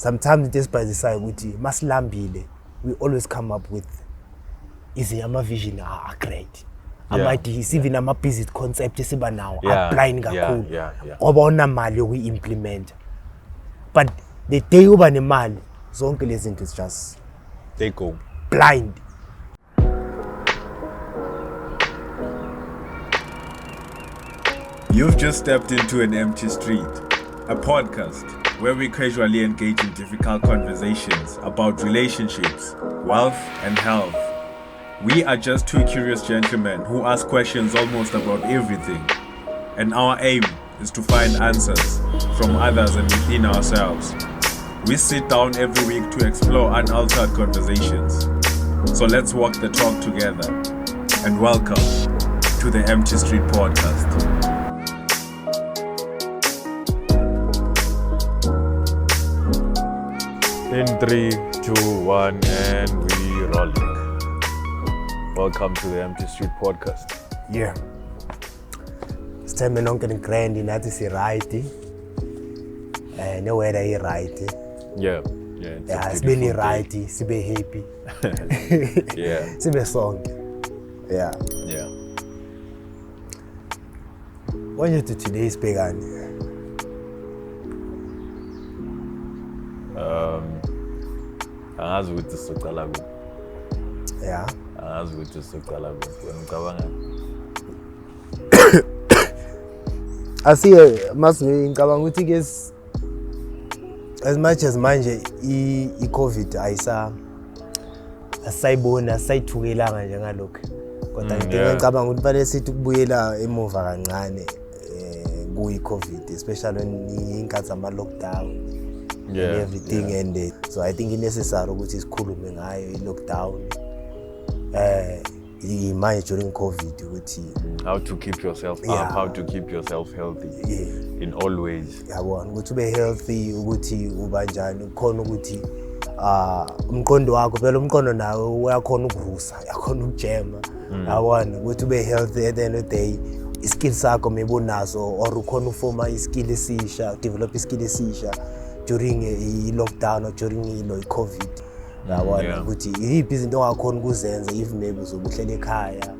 sometimes just by the side ukuthi masilambile we always come up with ama vision are great. Ama-ideas even ama-business concept esiba nawo applying kakhulu ngoba onamali yokuyi-implement. But the day uba nemali zonke lezi zinto is just they go blind. You've just stepped into An Empty Street, a podcast where we casually engage in difficult conversations about relationships, wealth, and health. We are just two curious gentlemen who ask questions almost about everything, and our aim is to find answers from others and within ourselves. We sit down every week to explore unaltered conversations. So let's walk the talk together, and welcome to the Empty Street Podcast. In 3, 2, 1, and we rolling. Welcome to the Empty Street Podcast. Yeah. Sithembe nonke nigrandi nathi si-right. No-weather i-right. Yeah. Sibe ni-right, sibe happy. Yeah. Sibe sonke. Yeah. What you do today is bhekani? Angazi ukuthi sicala kuphi. Yeah. Angazi ukuthi sicala kuphi. Wena ucabanga? Asiye ngicabanga ukuthi ke as much as manje i-COVID asayibona sayithukelanga njengalokho. Kodwa ngicabanga ukuthi fanele sithi ukubuyela emuva kancane kuyi-COVID, especially when inkathi zama-lockdown. And everything ended. So I think it's necessary ukuthi sikhulume ngayo i-lockdown. Imanje during COVID ukuthi how to keep yourself up, how to keep yourself healthy in all ways. Yabona ukuthi ube healthy ukuthi ubanjani ukhona ukuthi umqondo wakho phela umqondo nawe uyakhona ukurusa, uyakhona ukujema. Yabona ukuthi ube healthy at the end of the day. Iskill sakho maybe unazo or ukhona uforma iskill esisha, develop iskill esisha during i-lockdown or during i-COVID. Yabona ukuthi yiphi izinto ongakhona ukuzenza if maybe uzobuhlele ekhaya.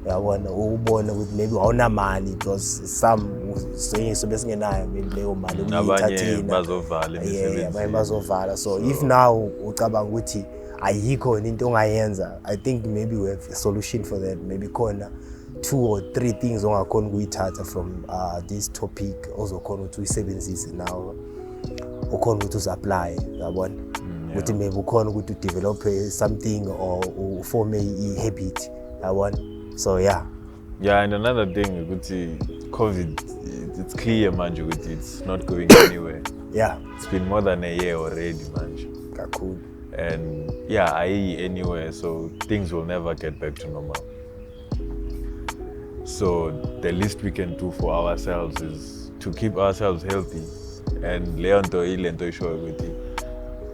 Yabona ubone ukuthi maybe awunamali because some sobe singenayo maybe leyo mali ukuyithathina bazovala abanye bazovala. So if now ucabanga ukuthi ayikho into ongayenza, I think maybe we have a solution for that. Maybe khona 2 or 3 things ongakhona ukuyithatha from this topic ozokhona ukuthi uyisebenzise now. Ukhona ukuthi uzapply, yabona ukuthi maybe ukhona ukuthi udevelop something or uform a habit, yabona. So and another thing ukuthi COVID, it's clear manje ukuthi it's not going anywhere. It's been more than a year already manje kakhulu, and ayi anywhere, so things will never get back to normal. So the least we can do for ourselves is to keep ourselves healthy. And lento ishoyo ukuthi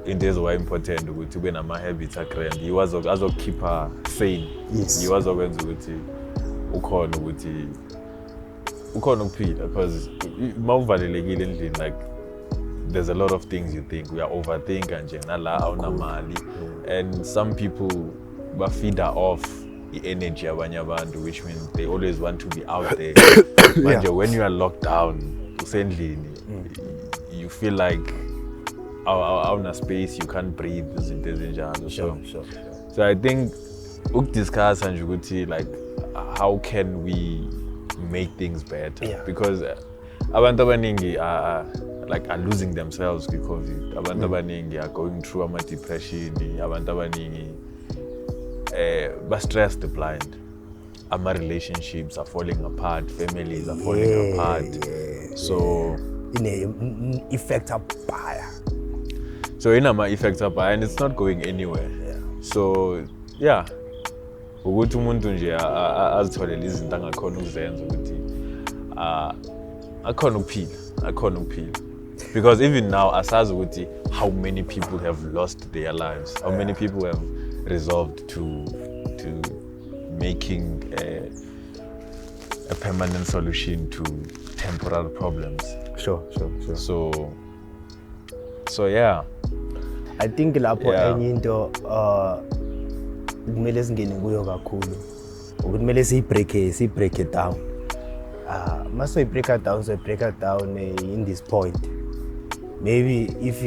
into ezoba important ukuthi ube nama-habits agrand azokukhipha sane. Azokwenza ukuthi ukhona ukuphila, because mawuvalelekile endlini, like there's a lot of things you think, we are overthinking nje nala awunamali, and some people bafeeder off i-energy yabanye abantu, which means they always want to be out there. Manje when you are locked down usendlini, you feel like out in space, you can't breathe, izinto ezinjalo. So I think ukudiscuss nje ukuthi like how can we make things better, because abantu abaningi are losing themselves because abantu abaningi are going through ama-depression, abantu abaningi ba-stressed blind, ama-relationships are falling apart, families are falling apart. So in effect abaya. So effects abaya, and it's not going anywhere. So ukuthi umuntu nje azitholele izinto angakhona ukuzenza ukuthi akhona ukuphila, because even now asazi ukuthi how many people have lost their lives, how many people have resolved to making a permanent solution to temporary problems. Sure. So I think lapho Yeah. enye into kumele singene kuyo kakhulu ukuthi kumele siyi-break it down. Mase break it down in this point. Maybe if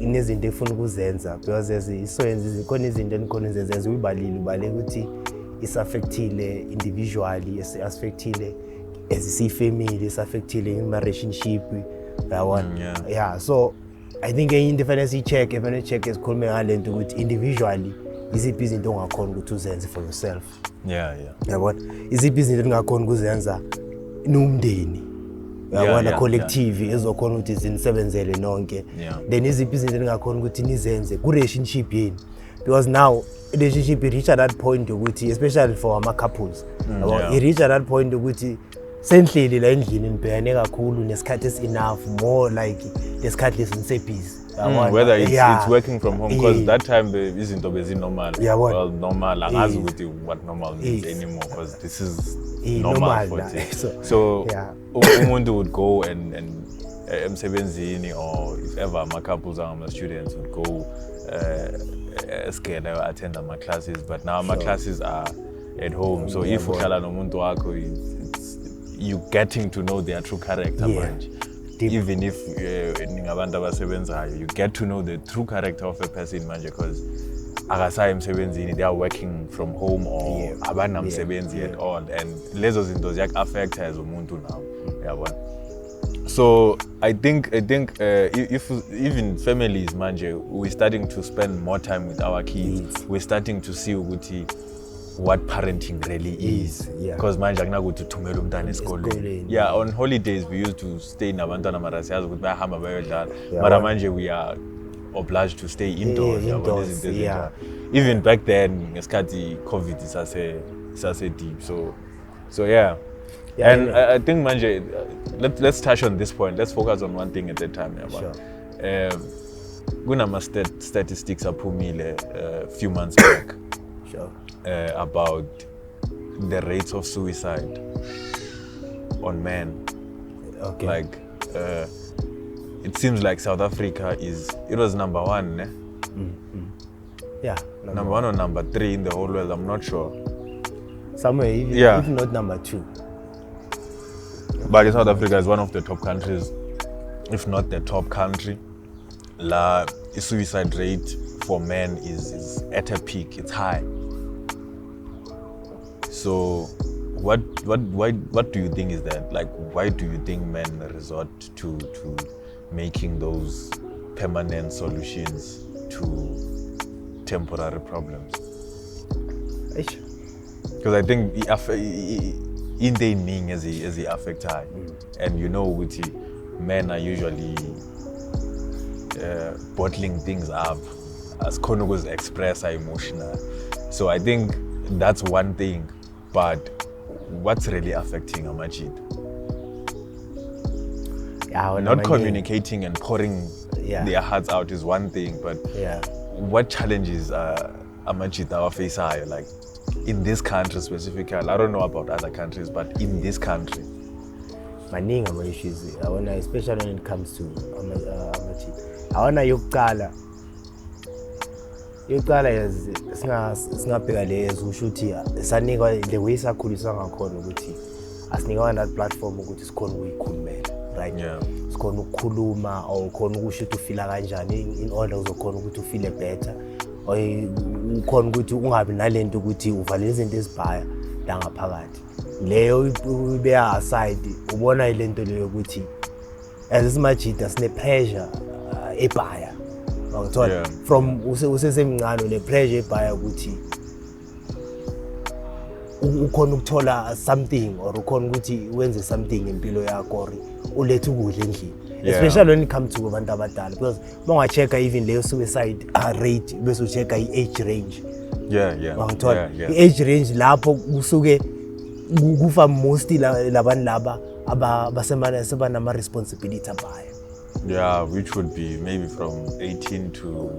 inezinto efuna ukuzenza because khona izinto enikhona izenza ubale ukuthi is-affectile individually, is-affectile as i-family, is-affectile in-relationship. Yeah, so I think enye into efanele siyi-check esikhulume ngale nto ukuthi individually iziphi izinto ongakhona ukuthi uzenze for yourself. Yabona iziphi izinto engakhona ukuzenza nomndeni. Yabona collective ezokhona ukuthi zinisebenzele nonke. Then iziphi izinto engakhona ukuthi nizenze ku relationship yini, because now relationship reach at that point ukuthi especially for ama couples it reach at that point ukuthi senhleli la endlini nibhekane kakhulu nesikhathi enough, more like lesikhathi lesisebhizi. Whether it's working from home, because that time izinto bezi normal. Well, normal angazi ukuthi what normal means anymore, because this is normal for it. So umuntu would go and emsebenzini, or if ever ama couples or ama students would go scared attend my classes, but now my classes are at home. So if uhlala nomuntu wakho, you getting to know their true character manje. Even if ningabantu abasebenzayo, you get to know the true character of a person manje, because akasayi emsebenzini, they are working from home or abanamsebenzi at all, and lezo zinto ziyak-affect as umuntu now. Yabona. So I think if even families manje, we're starting to spend more time with our kids. We're starting to see ukuthi what parenting really is, because manje akunakuthi uthumela umntana esikoleni. On holidays we used to stay nabantwana mara siyazi ukuthi bayahamba bayodlala, mara manje we are obliged to stay indoors. Even back then ngesikhathi COVID isase deep, so yeah. And I think manje, let's touch on this point. Let's focus on one thing at a time. Kunama statistics aphumile a few months back about the rates of suicide on men. Like it seems like South Africa was number one, ne? Number one or number 3 in the whole world, I'm not sure. Somewhere even, if not number 2. But South Africa is one of the top countries, if not the top country. The suicide rate for men is at a peak, it's high. So what do you think is that? Like, why do you think men resort to making those permanent solutions to temporary problems? Because I think in the meaning as he affect high, and you know, with men are usually bottling things up as Konogos express are emotional. So I think that's one thing, but what's really affecting Amajid? Not communicating and pouring their hearts out is one thing, but what challenges Amajid our face are like in this country specifically? I don't know about other countries, but in this country. Maningi ama issues. Especially when it comes to Amajid. Yokuqala singabheka lezo usho ukuthi sanikwa the way sakhuliswa ngakhona ukuthi asinikwa that platform ukuthi sikhona ukuyikhulumela, right? Sikhona ukukhuluma or khona ukusho ukuthi ufila kanjani in order uzokhona ukuthi ufile better, or ukhona ukuthi ungabi nalento ukuthi uvale izinto ezibhaya la ngaphakathi. Leyo ubeya aside, ubona ilento leyo ukuthi as isimajida sine pressure ebhaya. From usesemncane ne pressure ebhaya ukuthi ukhona ukuthola something or ukhona ukuthi wenze something empilo yakho or ulethe ukudla endlini, especially when it comes to abantu abadala, because mongachecka even leyo suicide rate bese uchecka i-age range. I-age range lapho kusuke kufa mostly labantu laba abasebanama responsibility abaya. Which would be maybe from 18 to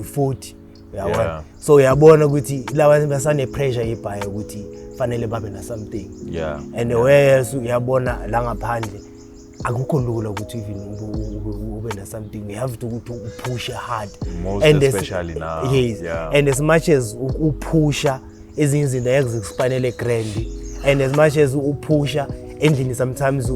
40. So uyabona ukuthi labantu basane pressure ebhaya ukuthi fanele babe na something. And where else uyabona la ngaphandle akukho lula ukuthi even ube na something. You have to push hard. Most and especially now. Yes. Yeah. And as much as upusha ezinye izinto ezikufanele grand, and as much as upusha endlini sometimes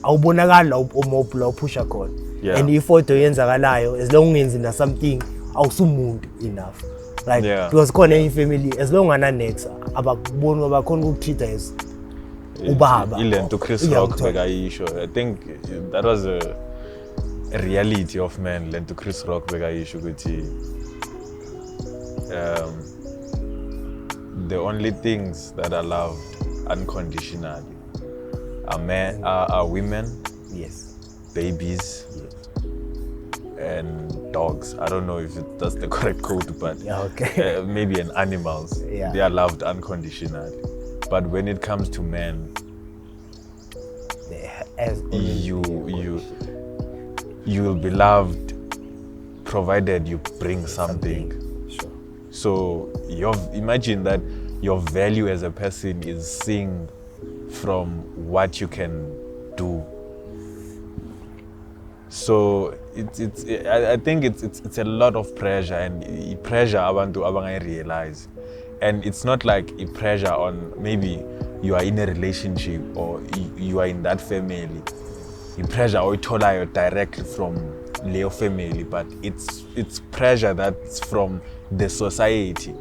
awubonakala umobula upusha khona. Yeah. And ifoto yenzakalayo as long ungenzi na something awusumuntu enough. Right? Yeah. Because khona in family as long ana next abakubona abakhona ukutreat as ubaba. Ilento Chris Rock bekayisho. I think that was a reality of man. Lento Chris Rock bekayisho ukuthi the only things that are loved unconditionally are women, Yes. babies, and dogs. I don't know if that's the correct code, but Yeah, okay. maybe and animals. Yeah. They are loved unconditionally. But when it comes to men, you will be loved provided you bring something. Sure. So imagine that your value as a person is seen from what you can do. So I think it's a lot of pressure, and pressure abantu abangayi realize. And it's not like a pressure on maybe you are in a relationship or you are in that family. The pressure oyitholayo directly from Leo family, but it's pressure that's from the society.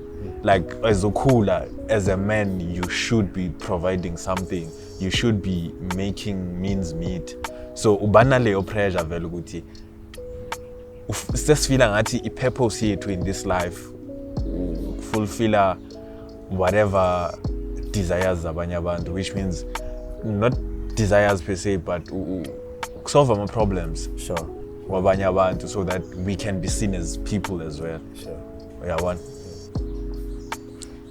Like as a man, you should be providing something. You should be making means meet. So ubana leyo pressure vele ukuthi sesifila ngathi i-purpose yethu in this life fulfill whatever desires zabanye abantu, which means not desires per se, but solve our problems. Sure. Wabanye abantu, so that we can be seen as people as well. Sure. Yeah, one.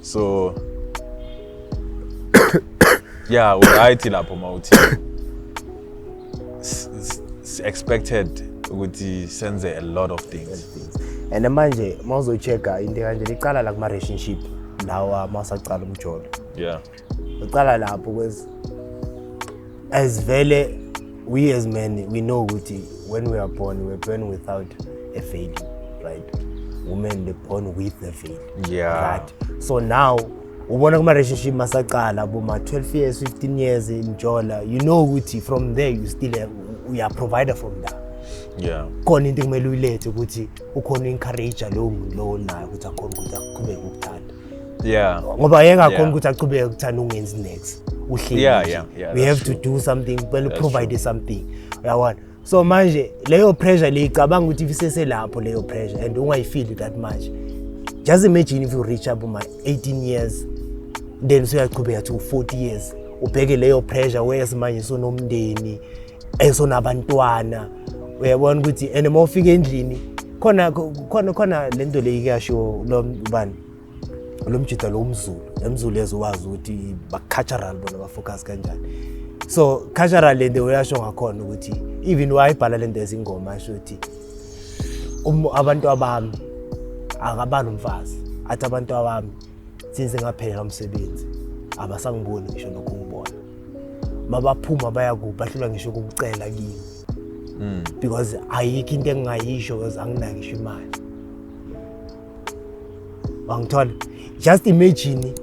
So yeah, urayithi lapho mawuthi expected ukuthi senze a lot of things. And manje mawuzochecka into kanje licala la kuma relationship lawa masaqala umjolo. Yeah. Uqala lapho because as vele we as men we know ukuthi when we are born without a veil, right? Women they born with a veil. Yeah. Right. So now ubona kuma relationship masaqala boma 12 years 15 years in jola, you know ukuthi from there you still we are provider from that. Yeah. Khona into kumele uyilethe ukuthi ukhona encourage lo nayo ukuthi akhona ukuthi aqhubeke ukuthanda. Yeah. Ngoba yengakhona ukuthi aqhubeke ukuthanda ungenzi next. Uhleli. Yeah, we have to do something, well provide something. Uyabona? So manje leyo pressure leyicabanga ukuthi ifisese lapho leyo pressure and ungayifeel that much. Just imagine if you reach up my 18 years then so uyaqhubeka to 40 years ubheke leyo pressure whereas manje sonomndeni esonabantwana uyabona ukuthi and uma ufika endlini khona lento leyikasho lo bani lo mjida lo umZulu emZulu ezowazi ukuthi ba cultural bona ba focus kanjani. So cultural lento uyasho ngakhona ukuthi even wayibhala lento ezingoma asho ukuthi abantu abami akabani umfazi athi abantu abami since ngaphela umsebenzi abasangiboni ngisho nokungibona mabaphuma baya bahlula ngisho ukucela kimi because ayikho into engingayisho because anginaki ngisho imali. Wangithola, just imagine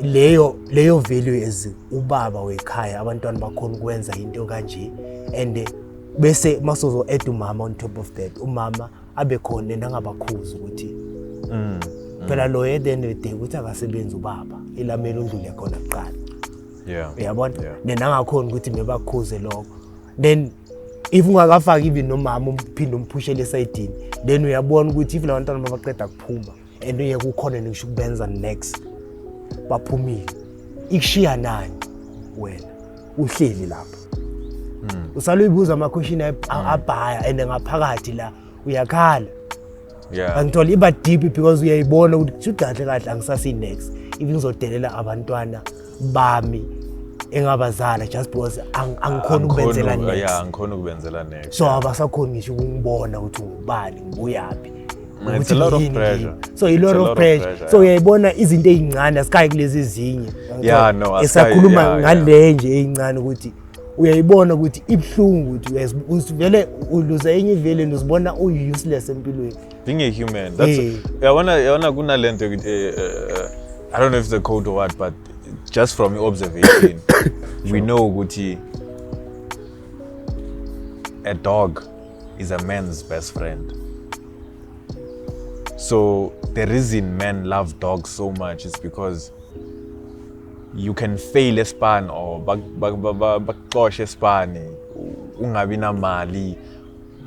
leyo value as ubaba wekhaya abantwana bakhona ukwenza into kanje and bese masozo add umama on top of that umama abe khona nangabakhuza ukuthi phela lo at the end of the day ukuthi akasebenzi ubaba ilamela undlule khona kuqala. Yeah. Uyabona? Then angakhona ukuthi mebakhuze lokho. Then if ungakafaki even nomama uphinde umphushele esayidini then uyabona ukuthi if labantwana mabaqeda kuphuma and uye kukhona ngisho ukubenza next baphumile ikushiya nani wena uhleli lapha usaloyibuza ama question abhaya and ngaphakathi la uyakhala. Yeah. Angithola iba deep because uyayibona ukuthi kahle kahle angisasi next if ngizodelela abantwana bami engabazala just because angikhona ukubenzela next. Yeah, angikhona ukubenzela next. So abasakhona ngisho ukungibona ukuthi ngubani ngibuyaphi. It's a lot of pressure. So a lot of pressure. So uyayibona izinto ezincane asikayi kulezi ezinye. Yeah, no, esakhuluma ngale nje ezincane ukuthi uyayibona ukuthi ibhlungu ukuthi usivele uluza enye ivele uzibona useless empilweni. Being a human, that's yawona kunalento I don't know if it's a code or what, but just from your observation we know ukuthi a dog is a man's best friend. So the reason men love dogs so much is because you can fail a span or bakosh a span ungabi na mali.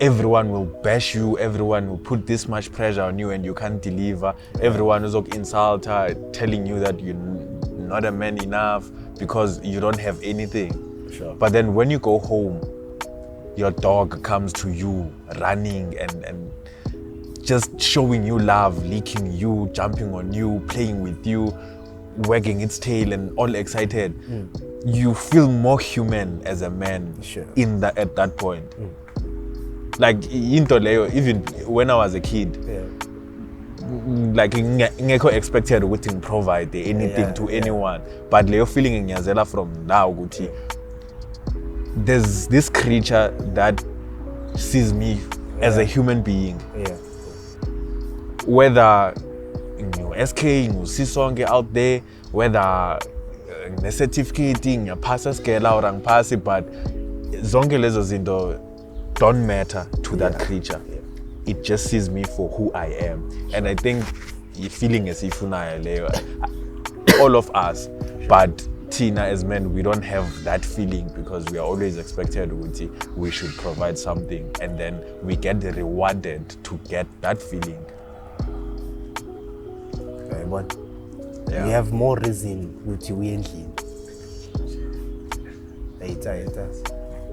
Everyone will bash you, everyone will put this much pressure on you and you can't deliver. Everyone is like insult her, telling you that you're not a man enough because you don't have anything. Sure. But then when you go home, your dog comes to you running and just showing you love, licking you, jumping on you, playing with you, wagging its tail and all excited. You feel more human as a man at that point. Like into leyo, even when I was a kid, like ngekho expected ukuthi provide anything to anyone, but leyo feeling ngiyazela from now ukuthi there's this creature that sees me as a human being. Whether SK ngusisonke out there, whether certificate ngiyapasa scale or angipasi, but zonke lezo zinto don't matter to that creature. It just sees me for who I am. And I think the feeling is all of us, but Tina as men, we don't have that feeling because we are always expected we should provide something, and then we get rewarded to get that feeling. But we have more reason with you ending. Later.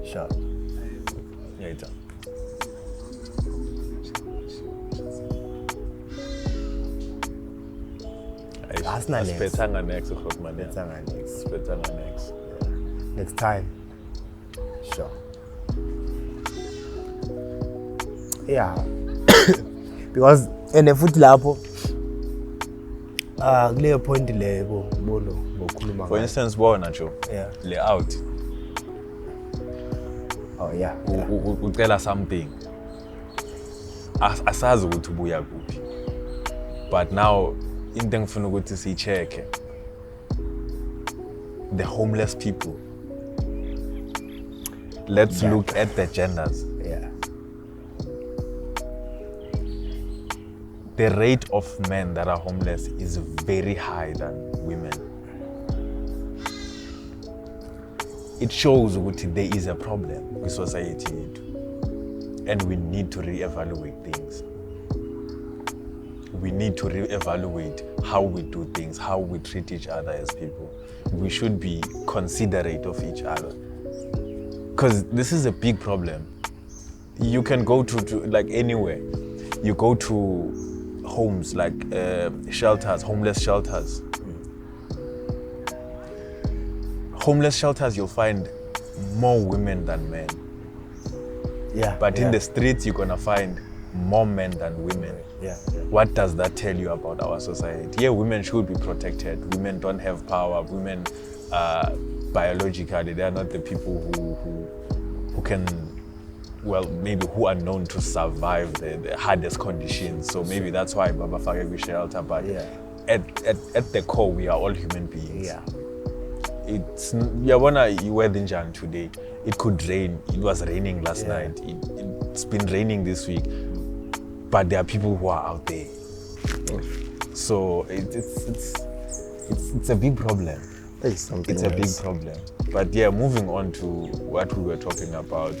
Sure. Later. That's not next. Next. Next time. Sure. Yeah. Because in the foot lapho kuleyo point lebo bolo ngokhuluma. For instance, bona Joe. Yeah. Layout. Oh yeah. Ucela something. Asazi ukuthi ubuya kuphi. But now into engifuna ukuthi sicheck the homeless people. Let's look at the genders. Yeah. The rate of men that are homeless is very high than women. It shows that there is a problem with society and we need to reevaluate things. We need to reevaluate how we do things, how we treat each other as people. We should be considerate of each other. Because this is a big problem. You can go to like anywhere. You go to homes like shelters, homeless shelters. Homeless shelters, you'll find more women than men. Yeah. But in the streets, you're gonna find more men than women. Yeah. What does that tell you about our society? Yeah, women should be protected. Women don't have power. Women, biologically, they are not the people who can, well, maybe who are known to survive the hardest conditions. So maybe that's why Baba Fagegwi shelter. But at the core, we are all human beings. Yeah. It's weather today. It could rain. It was raining last night. It's been raining this week. But there are people who are out there. So it's a big problem. It's a big problem. But yeah, moving on to what we were talking about.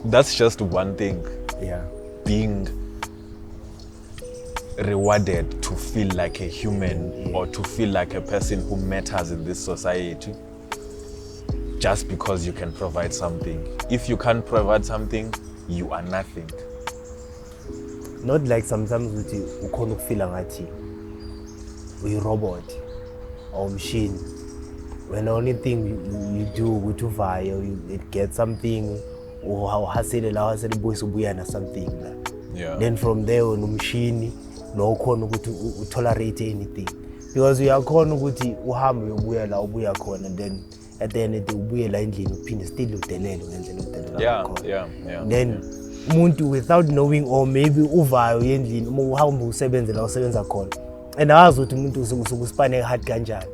That's just one thing. Yeah. Being rewarded to feel like a human or to feel like a person who matters in this society just because you can provide something. If you can't provide something, you are nothing. Not like sometimes you can't feel like a robot or machine. When the only thing you do with you get something or how the boys will something. Yeah. Then from there on the machine no can tolerate anything. because uyakhona ukuthi uhambe uyobuya la ubuya khona, and then at the end of the day ubuye la endlini uphinde still udelele ngendlela udelela ngakhona. Yeah. Then umuntu without knowing, or maybe uvayo endlini uma uhamba usebenze la usebenza khona, and awazi ukuthi umuntu usukuspane hard kanjani,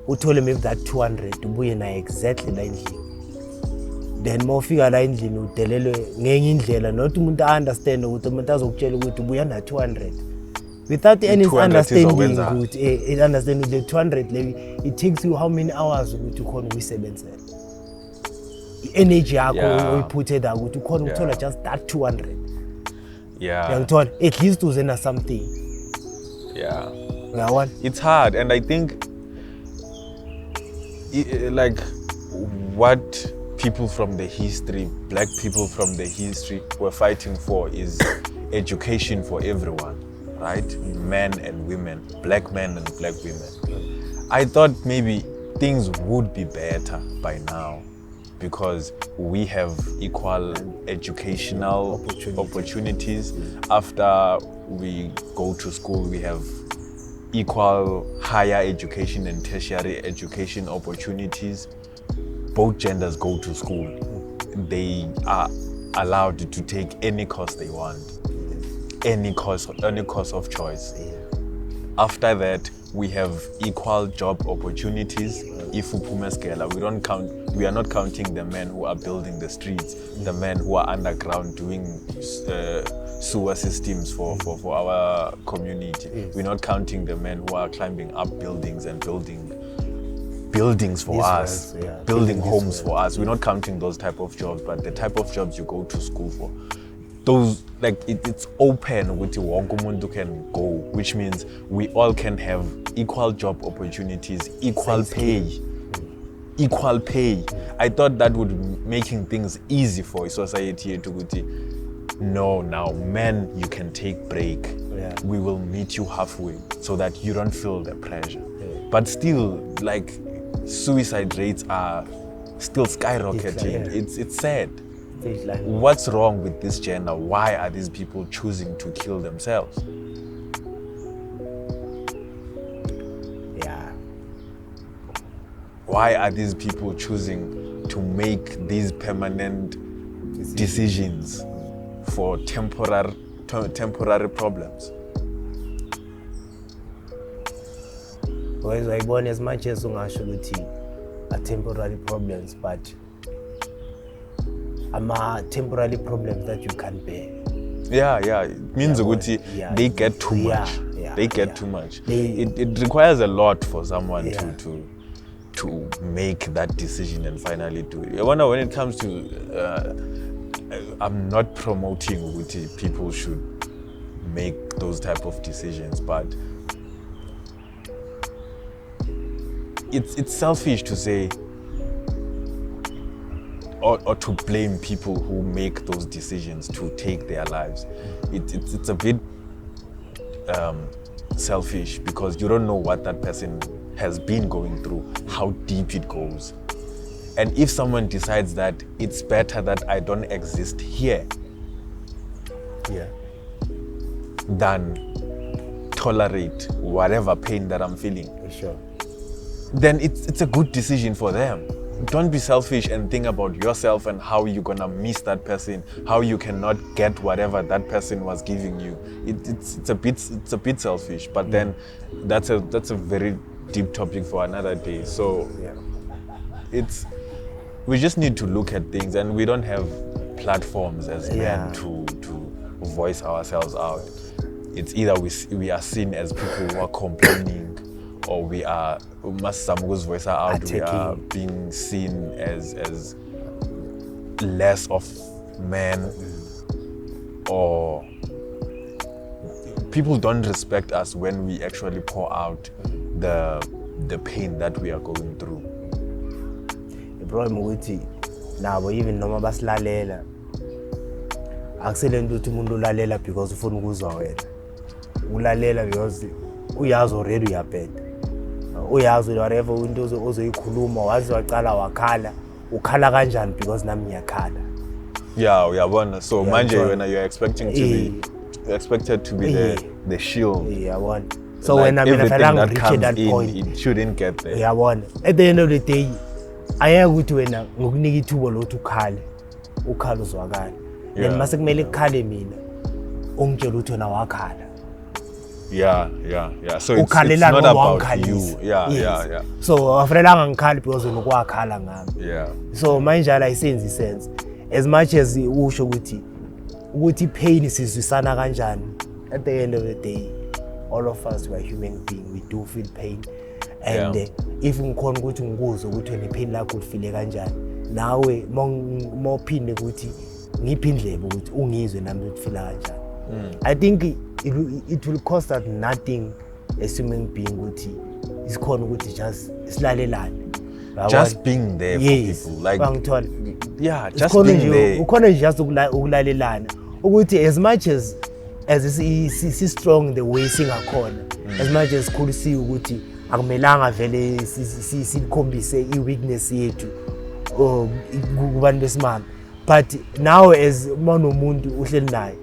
uthole maybe that 200 ubuye naye exactly la endlini. Then mawufika la endlini udelelwe ngenye indlela, not umuntu understand ukuthi umuntu azokutshela ukuthi ubuya na 200 without any understanding ukuthi understand the 200 level it takes you how many hours ukuthi ukhona uyisebenzela, i-energy yakho oyiphuthe da ukuthi ukhona ukuthola just that 200. Uyangithola, at least uzena something. Uyabona, it's hard, and I think like what people from the history, black people from the history were fighting for is education for everyone, right? Men and women, black men and black women. I thought maybe things would be better by now because we have equal educational opportunities. After we go to school, we have equal higher education and tertiary education opportunities. Both genders go to school. They are allowed to take any course they want, any course of choice. After that, we have equal job opportunities. If we are not counting the men who are building the streets, the men who are underground doing sewer systems for our community. We're not counting the men who are climbing up buildings and building buildings for us, building homes for us. We're not counting those type of jobs, but the type of jobs you go to school for, those, like, it's open with wonke umuntu can go, which means we all can have equal job opportunities, equal pay. I thought that would be making things easy for a society to go. No, now men, you can take break. We will meet you halfway so that you don't feel the pressure. But still, like, suicide rates are still skyrocketing. It's sad. What's wrong with this gender? Why are these people choosing to kill themselves? Why are these people choosing to make these permanent decisions for temporary problems? Because I born as much as ungasho are temporary problems, but temporary problems that you can bear. It means they get too much. They get too much. It requires a lot for someone to make that decision and finally do it. I wonder, when it comes to I'm not promoting what people should make those type of decisions, but it's selfish to say or to blame people who make those decisions to take their lives. It's a bit selfish because you don't know what that person has been going through, how deep it goes. And if someone decides that it's better that I don't exist here than tolerate whatever pain that I'm feeling, then it's a good decision for them. Don't be selfish and think about yourself and how you're gonna miss that person, how you cannot get whatever that person was giving you. It's a bit selfish, but then that's a very deep topic for another day. So we just need to look at things, and we don't have platforms as men to voice ourselves out. It's either we are seen as people who are complaining, or we are voice out. We are being seen as less of men, or people don't respect us when we actually pour out the pain that we are going through. Problem ukuthi nabo even noma basilalela akusele nto uthi umuntu ulalela because ufuna ukuzwa wena, ulalela because uyazi already uyabheda, uyazi whatever into ozoyikhuluma wazi waqala wakhala, ukhala kanjani because nami ngiyakhala. Uyabona, so manje wena you're expected to be the shield. So like when I mean if I everything don't that reach comes that in, point, it shouldn't get there. uyabona, at the end of the day ayeke ukuthi wena ngokunika ithuba lokuthi ukhale uzwakala. Then mase kumele kukhale mina ungitshela ukuthi wena wakhala. Yeah. So it's not about you. Yeah. So afanelanga ngikhali because wena ukwakhala ngami. Yeah. So manje ayisenzi sense. As much as usho ukuthi pain sizwisana kanjani, at the end of the day all of us were human beings, we do feel pain. And if ngikhona ukuthi ngikuzwe ukuthi wena pain lakho ufile kanjani, nawe mophinde ukuthi ngiphi indlebe ukuthi ungizwe nami ukufila kanjani. I think it will cost us nothing as human being ukuthi isikhona ukuthi just silalelane. Just being there for people, like just being there. Ukhona just ukulalelana ukuthi as much as is strong the way singakhona, as much as could see ukuthi akumelanga vele sikhombise i-weakness yethu kubantu besimame, but now as manomuntu uhleli naye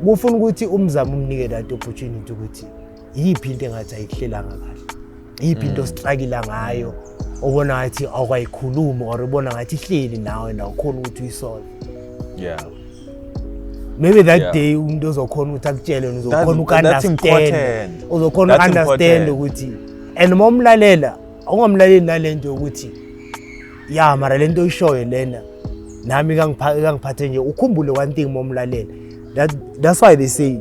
kufuna ukuthi umzamo umnike that opportunity ukuthi yiphi into engathi ayihlela kahle, yiphi into struggle ngayo obona ngathi awukayikhuluma or ubona ngathi ihleli nawe na ukhona ukuthi uyisolve. Maybe that day umuntu ozokhona ukuthi akutshele uzokhona ukunderstand ukuthi and momlalela ungomlaleli nalento ukuthi mara lento oyishoyo lena nami kangiphathe nje ukhumbule one thing momlalela. That's why they say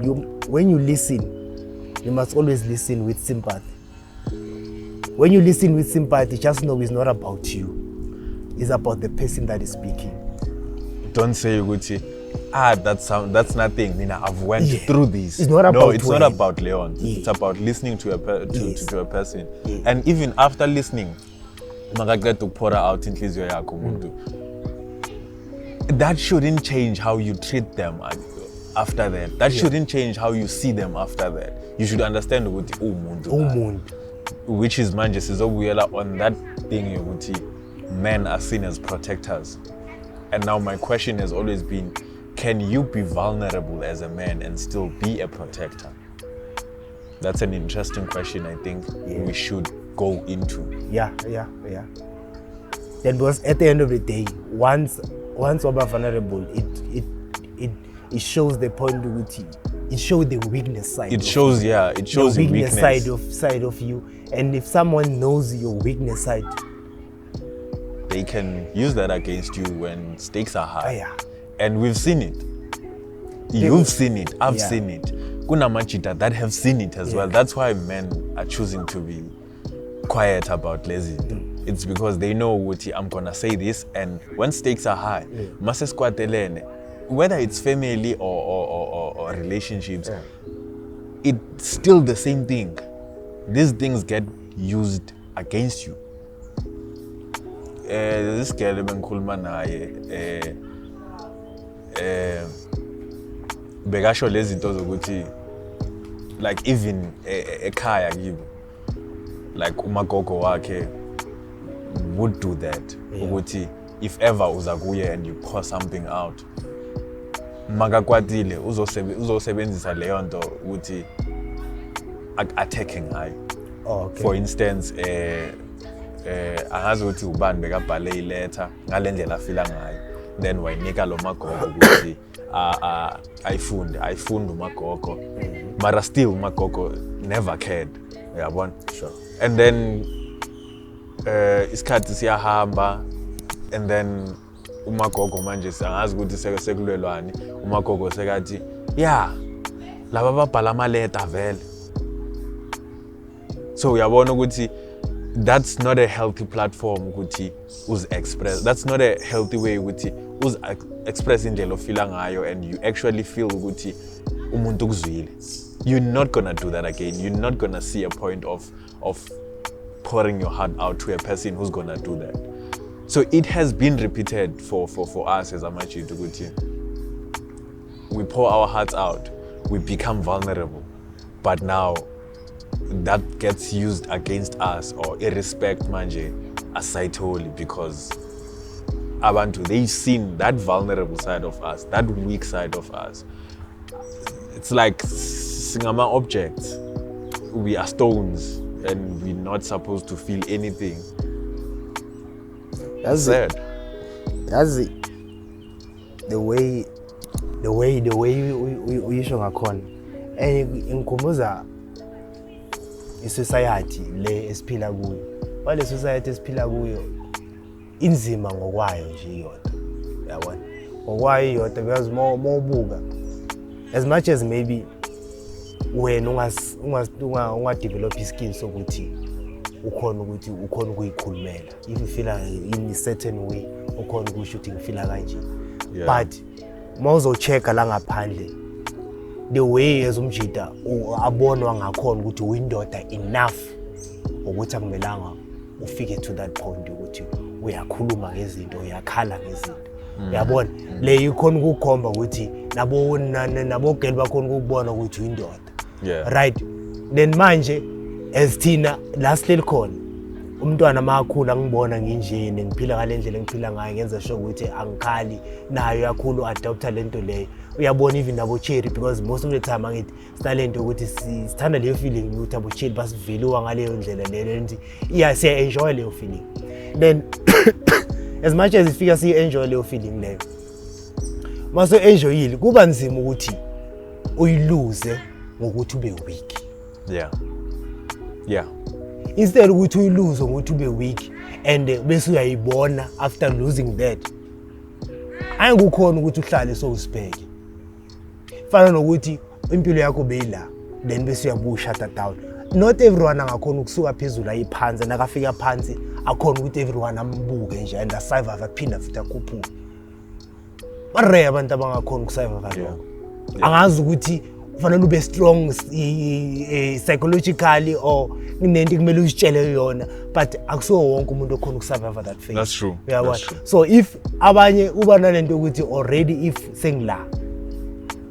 when you listen you must always listen with sympathy. When you listen with sympathy, just know it's not about you, it's about the person that is speaking. Don't say that's nothing. I've went through this. It's not about not about Leon. It's about listening to a person. And even after listening, that shouldn't change how you treat them after that. That shouldn't change how you see them after that. You should understand which is manje sizobuyela on that thing yokuthi men are seen as protectors. And now my question has always been, can you be vulnerable as a man and still be a protector? That's an interesting question I think we should go into. Yeah. Then because at the end of the day, once we're vulnerable, it shows the point of it shows the weakness side. It shows the weakness side of you. And if someone knows your weakness side, they can use that against you when stakes are high. And we've seen it. You've seen it. I've seen it. Kuna machita that have seen it as well. That's why men are choosing to be quiet about lazy. It's because they know what I'm gonna say this, and when stakes are high, whether it's family or relationships, it's still the same thing. These things get used against you. This girl bengikhuluma naye bekasho lezi zinto zokuthi like even ekhaya kibo, like umagogo wakhe would do that ukuthi if ever uza kuye and you pour something out, makakwatile uzosebenzisa leyo nto ukuthi attacking ngayo. For instance angazi ukuthi ubani bekabhale iletter ngale ndlela afila ngayo, then wayinika lo magogo ukuthi ayifunde umagogo, mara still umagogo never cared, uyabona. And then isikhathi siyahamba, and then umagogo manje angazi ukuthi sekulwelwane, umagogo sekathi laba babhala amaleta vele. So uyabona ukuthi that's not a healthy platform ukuthi express. That's not a healthy way ukuthi express indlela ofila ngayo and you actually feel ukuthi umuntu ukuzwile. You're not gonna do that again. You're not gonna see a point of pouring your heart out to a person who's gonna do that. So it has been repeated for us as Amachi ukuthi we pour our hearts out, we become vulnerable, but now that gets used against us or irrespect manje aside wholly because abantu, they've seen that vulnerable side of us, that weak side of us. It's like singama objects. we are stones and we're not supposed to feel anything. That's sad. That's it. The way uyisho ngakhona ngikhumbula isociety le esiphila kuyo. Wale society esiphila kuyo inzima ngokwayo nje iyodwa. Yabona? Ngokwayo iyodwa because mawubuka as much as maybe wena unga develop iskills sokuthi ukhona ukuyikhulumela. If you feel in a certain way ukhona ukusho ukuthi ngifila kanje. But mawuzo check la ngaphandle the way as umjida abonwa ngakhona ukuthi uyindoda enough ukuthi akumelanga ufike to that point ukuthi uyakhuluma ngezinto uyakhala ngezinto. Uyabona le ikhona ukukhomba ukuthi nabo girl bakhona ukubona ukuthi uyindoda. Right, then manje as thina lastly khona umntwana makhula ngibona nginjene ngiphila ngalendlela ngiphila ngayo ngenza sure ukuthi angikhali nayo yakhulu adopta lento leyo. Uyabona even abo Cherry because most of the time angithi talent ukuthi sithanda leyo feeling ukuthi abo Cherry basiveliwa ngaleyo ndlela leyo nti siya enjoy leyo feeling. Then as much as ifika siya enjoy leyo feeling leyo maso enjoyile kuba nzima ukuthi uyilose ngokuthi ube weak. Instead ukuthi uyilose ngokuthi ube weak and bese uyayibona after losing that ayikukhona ukuthi uhlale so usibheke. Fana nokuthi impilo yakho beyila then bese uyabuya shut down. Not everyone angakhona ukusuka phezulu ayiphansi nakafika phansi akhona ukuthi everyone ambuke nje and survive aphinda futhi akhuphuka. Bare abantu abangakhona ukusurvive lokho. Angazi ukuthi kufanele ube strong psychologically or nento kumele uzitshele yona but akusiwo wonke umuntu okhona ukusurvive that phase. That's true. That's true. So if abanye uba nalento ukuthi already if sengila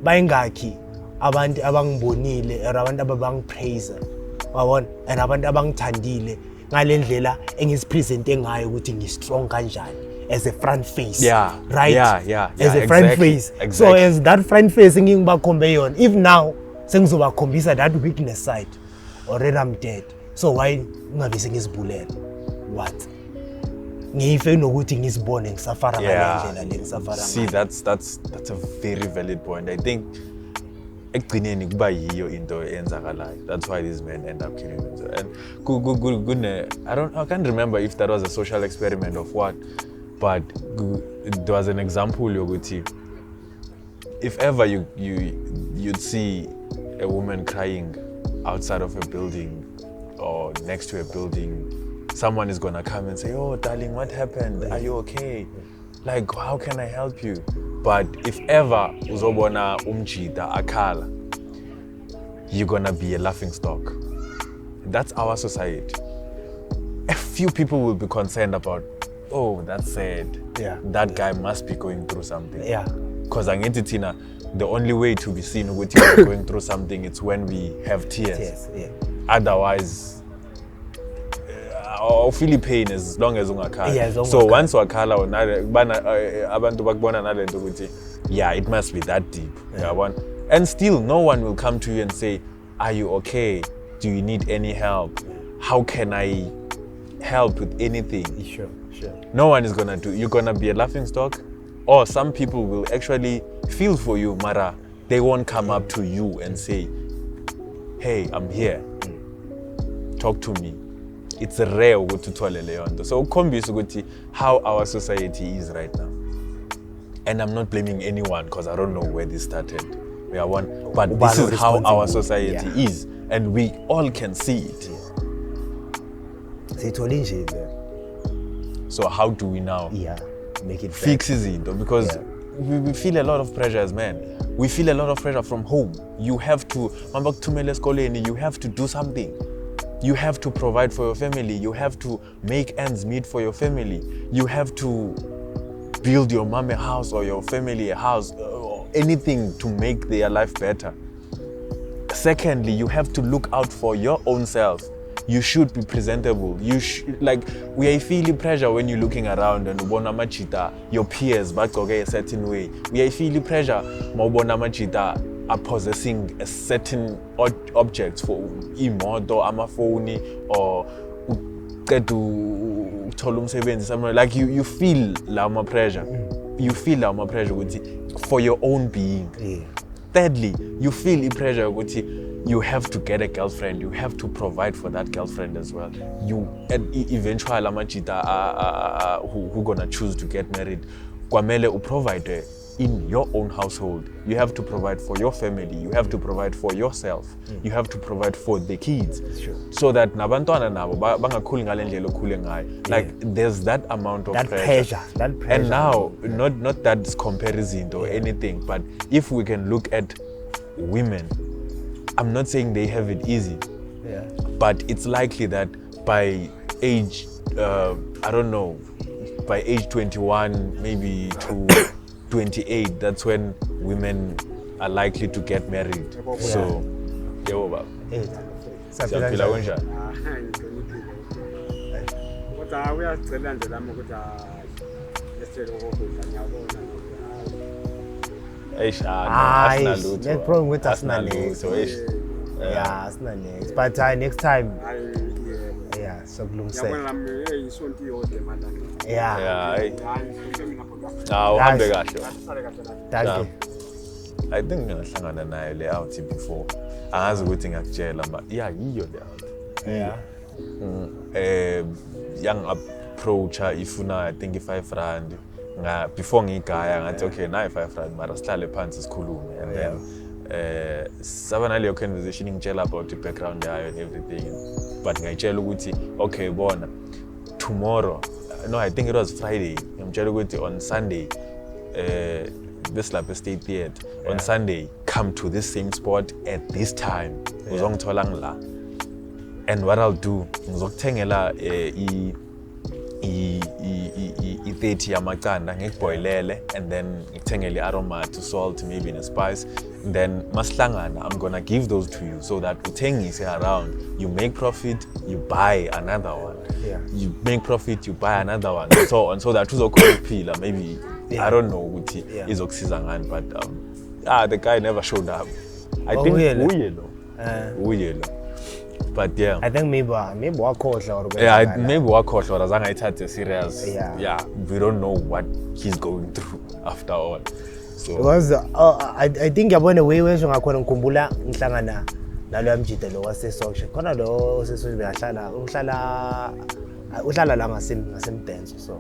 bayingakhi abantu abangibonile abantu ababangipraise wabona and abantu abangithandile ngalendlela engispresente ngayo ukuthi ngistrong kanjani as a front face. Right? As a front face. Exactly. So as that front face ngingibakhombe yona if now sengizobakhombisa that weakness side already I'm dead. So why ngabe sengizibulela what ngife nokuthi ngizibone ngisafara ngalendlela le ngisafara. See, that's a very valid point. I think ekugcineni kuba yiyo into eyenzakalayo. That's why these men end up killing themselves. And I can't remember if that was a social experiment of what, but there was an example yokuthi if ever you'd see a woman crying outside of a building or next to a building, someone is gonna come and say, "Oh, darling, what happened? Are you okay? Like, how can I help you?" But if ever uzobona umjida akhala, you're gonna be a laughing stock. That's our society. A few people will be concerned about, "Oh, that's sad. That guy must be going through something." Because the only way to be seen with you going through something is when we have tears. Otherwise, feel pain as long as ungakhala. So once wakhala abantu bakubona nalento ukuthi it must be that deep. And still no one will come to you and say, "Are you okay? Do you need any help? How can I help with anything?" Sure. No one is gonna do. You're gonna be a laughing stock, or some people will actually feel for you, Mara. They won't come up to you and say, "Hey, I'm here. Talk to me." It's rare ukuthi uthole leyo nto. So ukhombisa ukuthi how our society is right now. And I'm not blaming anyone because I don't know where this started. But this is how our society is, and we all can see it. So how do we now make it fix it? Because we feel a lot of pressure as men. We feel a lot of pressure from home. You have to, you have to do something. You have to provide for your family. You have to make ends meet for your family. You have to build your mom a house or your family a house or anything to make their life better. Secondly, you have to look out for your own self. You should be presentable. We are feeling pressure when you're looking around and ubona machita, your peers bagqoke a certain way. We are feeling pressure, mawubona machita, are possessing a certain object for imoto, amafoni, or somewhere. Like you feel lama pressure. You feel lama pressure for your own being. Yeah. Thirdly, you feel the pressure you have to get a girlfriend. You have to provide for that girlfriend as well. You eventually amajita who gonna choose to get married. Kwamele provide in your own household. You have to provide for your family. You have to provide for yourself. You have to provide for the kids. Sure. So that nabantwana nabo bangakhuli ngale ndlela okhule ngayo. Like there's that amount of pressure. That pressure. And now, not that comparison or anything, but if we can look at women, I'm not saying they have it easy, but it's likely that by age, I don't know, by age 21, maybe to 28, that's when women are likely to get married. So, yeah, siyaphila kanjani? Kodwa uyacela nje lami ukuthi lesicelo kokudla ngiyabona That problem with us next. Yeah, it's not next. But next time, yeah, so ngiyabona lami isonto iyode madam. Yeah. Uhambe kahle. Thank you. I think ngihlangana nayo le out before. Angazi ukuthi ngiyakutshela but yiyo le out. Yeah. Young approacher ifuna I think R5 before ngigaya ngathi okay nayi R5 mara sihlale phansi sikhulume and then sabana leyo conversation ngitshela about the background yayo and everything but ngayitshela ukuthi okay bona tomorrow no I think it was Friday ngimtshela ukuthi on Sunday besilapha State Theatre on Sunday come to this same spot at this time uzongithola ngila and what I'll do ngizokuthengela i-30 yamacanda ngikuboilele and then ngikuthengele aroma to salt maybe in a spice and then masihlangana I'm gonna give those to you so that uthengise around you make profit you buy another one you make profit you buy another one and so on so that uzokhona ukuphila maybe I don't know ukuthi izokusiza ngani but the guy never showed up I think uye lo but yeah I think maybe wakhohlwa or maybe wakhohlwa or azange ayithathe serious we don't know what he's going through after all so because I think yabona way wesho ngakhona ngikhumbula ngihlangana nalo yamjida lo wase-social khona lo wase-social uhlala la ngasemdenso so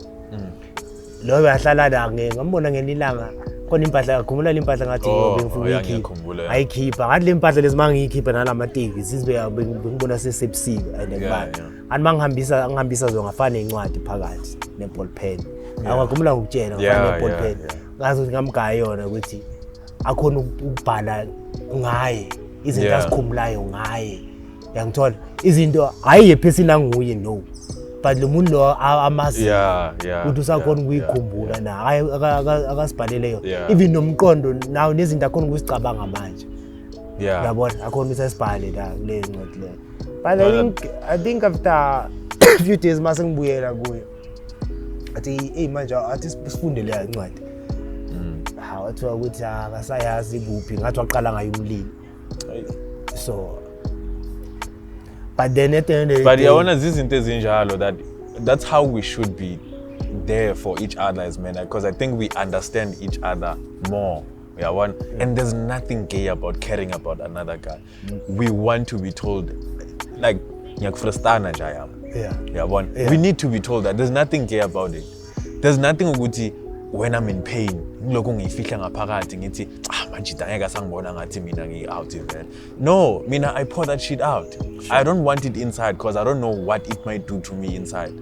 lo behlala la ngambona ngelilanga khona impahla ngakhumula impahla ngathi bengifuna ayikhipha ngathi le mpahla lezi mangiyikhipha nalamateki ngibona sesebusika and ani mangihambisa zo ngafana incwadi phakathi neball pen akakhumula ukutshela ngafana neball pen ngazo ngamgaya yona ukuthi akhona ukubhala ngaye izinto azikhumulayo ngaye yangithola izinto hayi person anguye no but lo muntu lo amazi ukuthi usakhona ukuyikhumbula na akasibhaleleyo even nomqondo nawo nezinto akhona ukuzicabanga manje yabona akhona usasibhale la kule ncwadi le but I think after a few days mase ngibuyela kuyo athi manje athi sifunde le ncwadi wathi ukuthi akasayazi kuphi ngathi waqala ngayo umlilo so but then at the end of the day, yabona izinto ezinjalo that's how we should be there for each other as men because I think we understand each other more and there's nothing gay about caring about another guy we want to be told like ngiyakufrustana nje yabona we need to be told that there's nothing gay about it there's nothing ukuthi when I'm in pain ngiloko ngiyifihla ngaphakathi ngithi manje angeke sangibona ngathi mina ngi-out event no mina I pour that shit out I don't want it inside because I don't know what it might do to me inside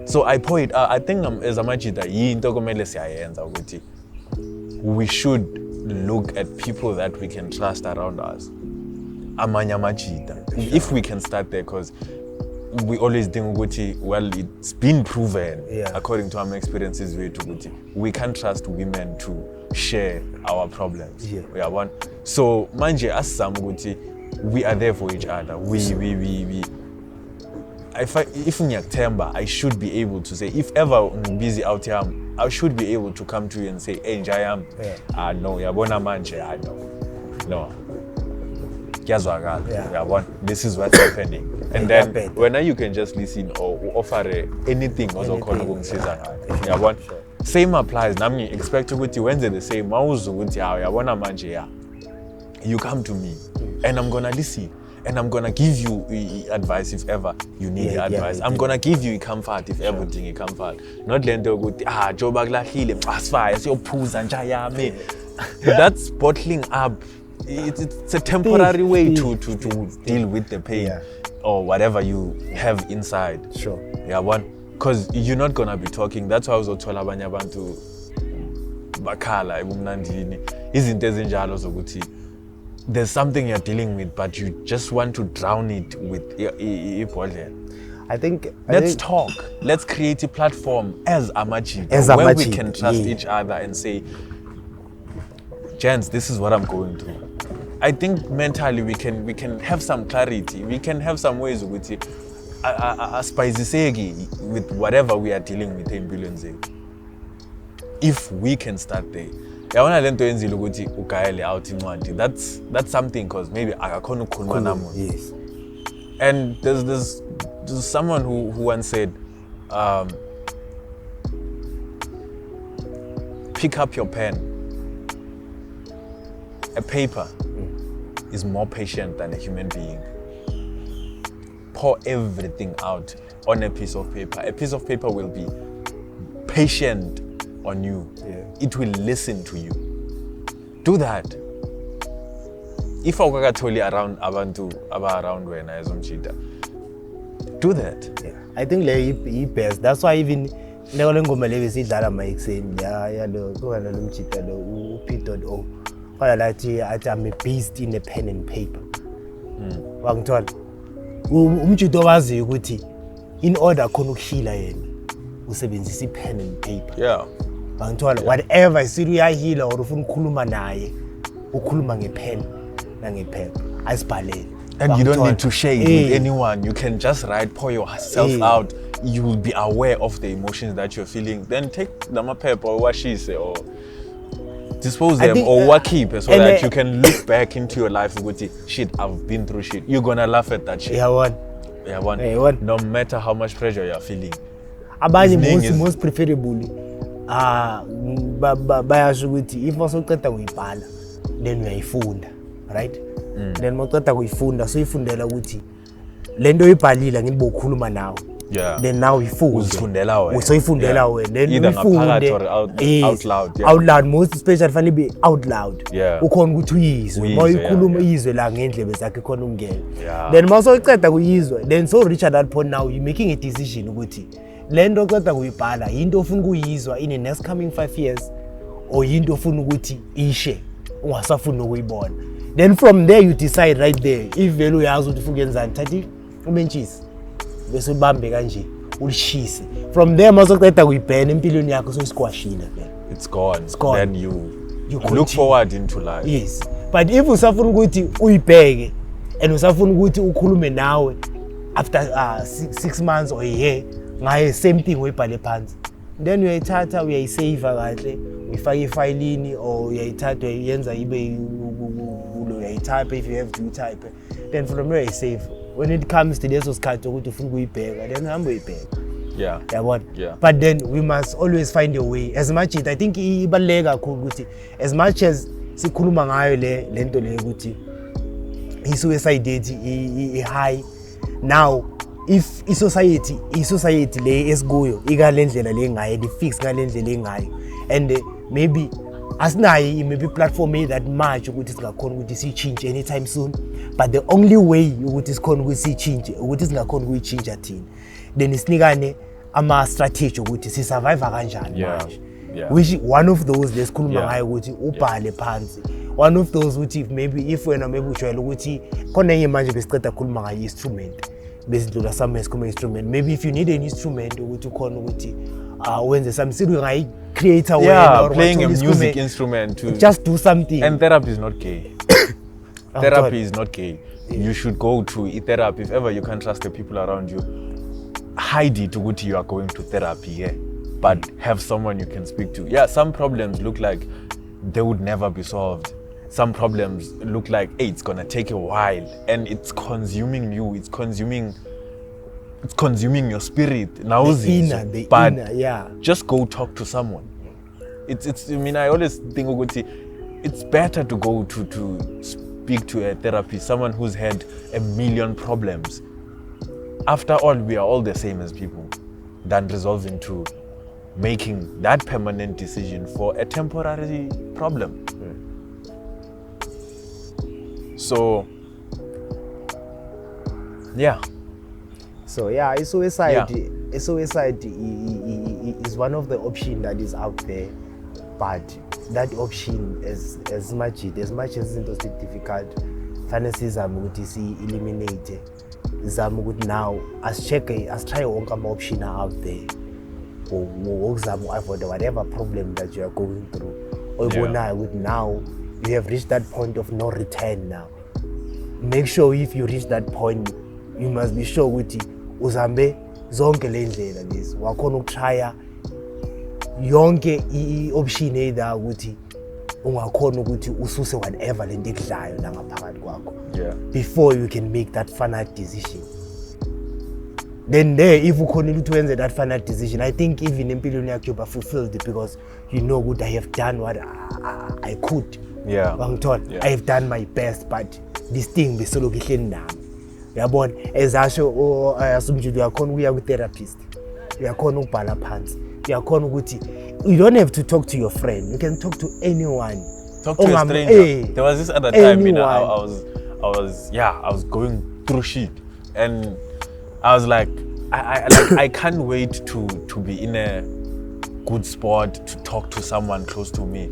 so I pour it out I think as amajida yinto kumele siyayenza ukuthi we should look at people that we can trust around us amanye amajida if we can start there because we always think ukuthi well it's been proven according to our experiences we can't trust women to share our problems so manje asizama ukuthi we are there for each other if ngiyakuthemba, I should be able to say, if ever I'm busy out here, I should be able to come to you and say, hey, Njayam, no, yabona manje, no. Yeah. This is what's happening. And then when you can just listen or offer anything same applies. Nami expect ukuthi wenze the same. Yabona manje, you come to me and I'm gonna listen. And I'm gonna give you advice if ever you need advice. I'm gonna give you comfort if everything is comfort. Not lento ukuthi joba kulahlile asifaya siyophuza njayami. That's bottling up. It's a temporary way to deal with the pain or whatever you have inside. Sure. Yeah, because you're not gonna be talking. That's why I was told abanye abantu bakhala ebumnandini. Izinto ezinjalo zokuthi there's something you're dealing with, but you just want to drown it with ibhodlela. I think let's talk. Let's create a platform as Amaji where we can trust each other and say, gents, this is what I'm going through. I think mentally we can have some clarity. We can have some ways with it. With whatever we are dealing with in if we can start there. That's something, because maybe akakhona ukukhuluma namuntu. Yes. And there's someone who once said, pick up your pen. A paper is more patient than a human being. Pour everything out on a piece of paper. A piece of paper will be patient on you. It will listen to you. Do that. If awukakatholi around abantu around wena as umjida, do that. I think le best. That's why even le ngoma le besidlala mayikuseni ya lo kona lo mjida lo u.o. Fala lathi I'm a beast in a pen and paper. Wangithola. Umjida owaziyo ukuthi in order khona ukuhila yena usebenzisa pen and paper. Yeah. Whatever isiru uyahila or ufuna ukukhuluma naye ukhuluma ngepen nangephepha asibhalele. And you don't need to share it with anyone. You can just pour yourself out. You will be aware of the emotions that you're feeling. Then take the paper or what she say or dispose them or what keep so that you can look back into your life with it. Shit, I've been through shit. You're gonna laugh at that shit. No matter how much pressure you're feeling. Abanye most preferably bayasho ukuthi if usuqeda kuyibhala then uyayifunda, right? Then mawuqeda kuyifunda so ifundela ukuthi lento oyibhalile ngibo ukhuluma nawe. Then now uzifundela wena. So ifundela wena then uyifunde out loud. Out loud, most especially fanele be out loud. Ukhona ukuthi uyizwe. Mawuyikhuluma izwe la ngendlebe zakhe khona ungena. Then mawusoqeda kuyizwa then so reach at that point now you making a decision ukuthi lento oqeda kuyibhala into ofuna ukuyizwa in the next coming 5 years or into ofuna ukuthi ishe ungasafuna ukuyibona. Then from there you decide right there if vele uyazi ukuthi ufuna ukenzani thathi umentshisi bese ubambe kanje ulishise. From there mawusoqeda kuyibhena empilweni yakho so isikwashile vele. It's gone. Then you look forward into life. Yes. But if usafuna ukuthi uyibheke and usafuna ukuthi ukhulume nawe after 6 months or a year ngaye same thing uyibhale phansi, then uyayithatha uyayisave kahle uyifaka ifayilini or uyayithatha uyenza ibe uyayitype if you have to type, then from there you save. When it comes to leso sikhathi ukuthi ufuna ukuyibheka then hamba uyibheka. But then we must always find a way. As much as I think ibaluleke kakhulu ukuthi as much as sikhuluma ngayo lento le ukuthi i-suicide rate i-high now, if i-society le esikuyo ikalendlela le ngayo di-fix ngalendlela engayo and maybe asinayo maybe platform that much ukuthi singakhona ukuthi siyichange anytime soon, but the only way ukuthi sikhona ukuthi siyichange ukuthi singakhona ukuyichange thina then isinikane ama-strategy ukuthi si-survive kanjani manje. Which one of those lesikhuluma ngayo ukuthi ubhale phansi. One of those ukuthi if wena maybe ujwayele ukuthi khona enye manje besiceda ukukhuluma ngayo instrument besidlula some instrument, maybe if you need an instrument ukuthi ukhona ukuthi wenze something ngayi creator wena or playing a music instrument to just do something. And therapy is not gay. Therapy is not gay. You should go to therapy if ever you can't trust the people around you. hide it ukuthi you are going to therapy, yeah, but have someone you can speak to. Yeah, some problems look like they would never be solved. Some problems look like, hey, it's gonna take a while, and it's consuming you. It's consuming your spirit. Now, the inner, yeah. Just go talk to someone. It's. I mean, I always think it's better to go to speak to a therapist, someone who's had a million problems. After all, we are all the same as people, than resolving to making that permanent decision for a temporary problem. So, yeah. So yeah, a suicide is one of the options that is out there, but that option as much as it's difficult, fantasies are eliminated. Now as try wonke ama-option out there ukuzama avoid whatever problem that you are going through. Now you have reached that point of no return. Now make sure if you reach that point, you must be sure ukuthi uzambe zonke le ndlela lezi wakhona ukutrya yonke i-option either ukuthi ungakhona ukuthi ususe whatever lento ekudlayo la ngaphakathi kwakho before you can make that final decision. Then there, if ukhonile ukuthi wenze that final decision, I think even empilweni yakho you'll be fulfilled because you know good, I have done what I could. Yeah. I have done my best, but this thing besoloko ihleli nami. Uyabona, ezasho asumjulu uyakhona ukuya ku-therapist, uyakhona ukubhala phansi, uyakhona ukuthi you don't have to talk to your friend, you can talk to anyone. Talk to a stranger. There was this other time, I was going through shit, and I was like, I can't wait to be in a good spot to talk to someone close to me.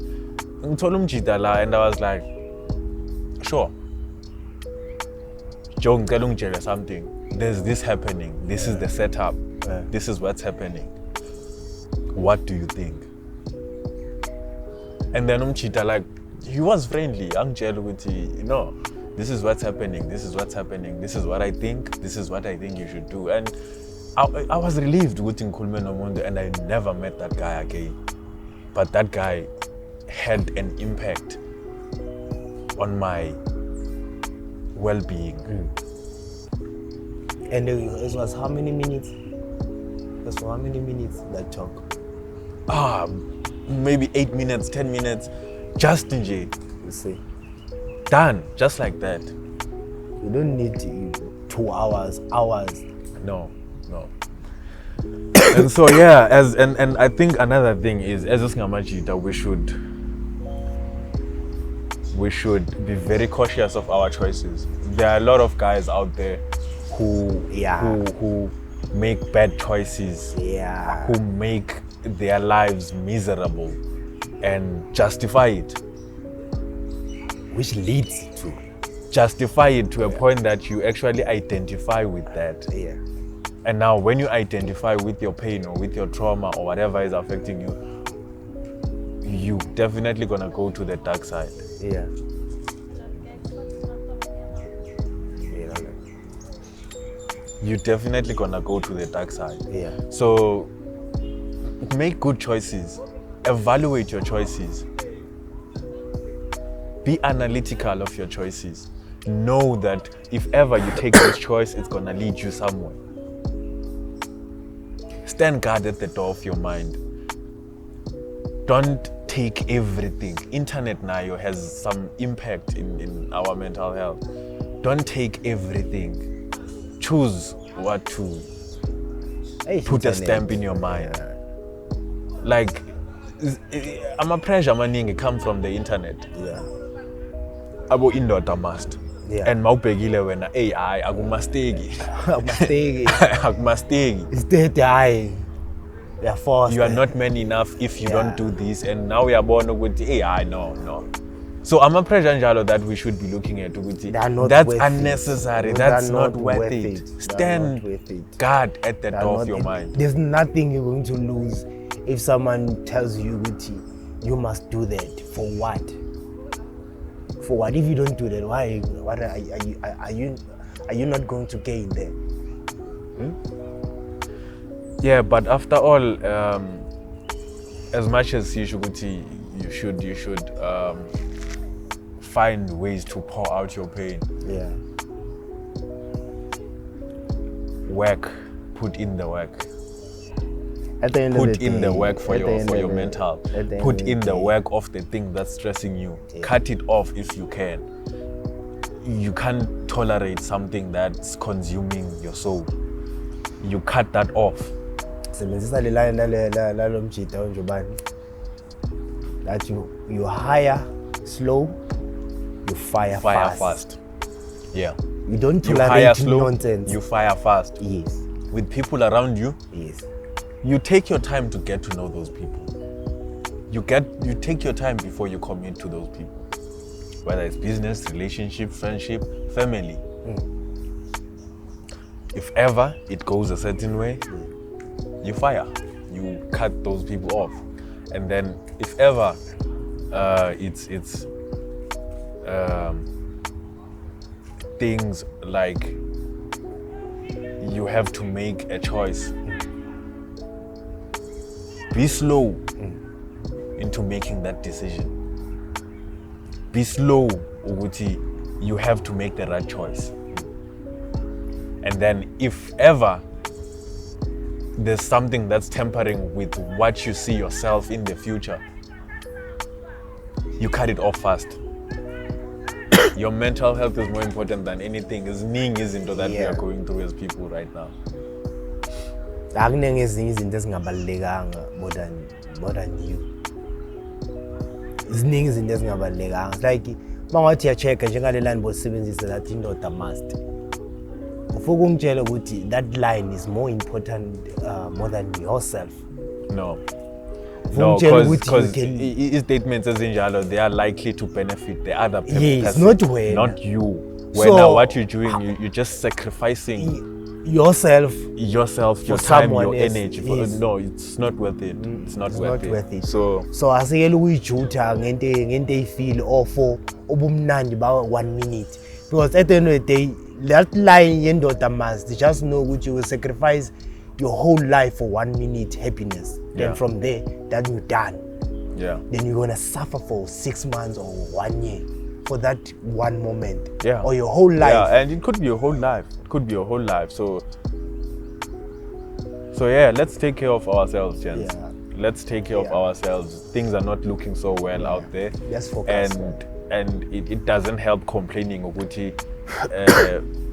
And I was like, sure. Joe, ngicela something. There's this happening. This is the setup. This is what's happening. What do you think? And then like, he was friendly. This is what's happening. This is what's happening. This is what I think. This is what I think you should do. And I was relieved with Nkulme Nomondo, and I never met that guy again. But that guy had an impact on my well-being. And it was how many minutes? That talk? Maybe 8 minutes, 10 minutes, just in jail. You see, done, just like that. You don't need 2 hours. No. And so yeah, and I think another thing is, as Singamajita, we should be very cautious of our choices. There are a lot of guys out there who make bad choices, who make their lives miserable and justify it. Which leads to justify it to a point that you actually identify with that. Yeah. And now when you identify with your pain or with your trauma or whatever is affecting you, you definitely gonna go to the dark side. Yeah. You're definitely gonna go to the dark side. Yeah. So make good choices. Evaluate your choices. Be analytical of your choices. Know that if ever you take this choice, it's gonna lead you somewhere. Stand guard at the door of your mind. Don't take everything. Internet now has some impact in our mental health. Don't take everything. Choose what to put a stamp in your mind. Like, I'm a pressure maningi come from the internet. Yeah. Abo indoda must. Yeah. And mawubhekile wena AI akumasteki. Akumasteki. It's dead dying. They are forced. You are not man enough if you don't do this, and now we are born with AI. No. So I'm a pressure njalo that we should be looking at that's unnecessary. That's not worth it. Stand guard at the door of your mind. There's nothing you're going to lose if someone tells you you must do that. For what? For what? If you don't do that, why? What are you not going to gain there? Yeah, but after all, as much as you should find ways to pour out your pain. Yeah. Work, put in the work. At the end of the Put in day, the work for at the end of your the- mental. at the end Put of the in the day. work of the thing that's stressing you. Yeah. Cut it off if you can. You can't tolerate something that's consuming your soul. You cut that off. Sebenzisa le line lalo mjita onjobani. That you hire slow, you fire fast. Yeah. You don't You hire tolerate slow, nonsense. you fire fast. Yes. With people around you, Yes. you take your time to get to know those people. You take your time before you commit to those people. Whether it's business, relationship, friendship, family. If ever it goes a certain way, you fire. You cut those people off. And then if ever it's things like you have to make a choice, be slow into making that decision. Be slow, Uguti. You have to make the right choice. And then if ever there's something that's tampering with what you see yourself in the future, you cut it off fast. Your mental health is more important than anything. Ziningi izinto that we Yeah. are going through as people right now. Akuningi ezinye izinto ezingabalulekanga more than you. Ziningi izinto ezingabalulekanga. It's like mangathi uya-check njengale line bosebenzisa that indoda must. Ufuna ukungitshela ukuthi that line is more important more than yourself. No. Ufuna No, ukungitshela ukuthi because you can- statements ezinjalo, they are likely to benefit the other person. Yes, not wena. Not you. So- When what you're doing, you're just sacrificing yourself yourself, your for time, someone your else. energy. Yes. No, it's not worth it. It's not worth it. So asikele ukuyijutha ngento eyifeel or for ubumnandi ba 1 minute, because at the end of the day that line yendoda must just know ukuthi you will sacrifice your whole life for 1 minute happiness. Then Yeah. from there that you're done. yeah. Then you're gonna suffer for 6 months or 1 year for that one moment. Yeah. Or your whole life. Yeah, and it could be your whole life. It could be your whole life. So yeah, let's take care of ourselves, gents. Yeah. Let's take care of Yeah. ourselves. Things are not looking so well out there. Let's focus. And it doesn't help complaining ukuthi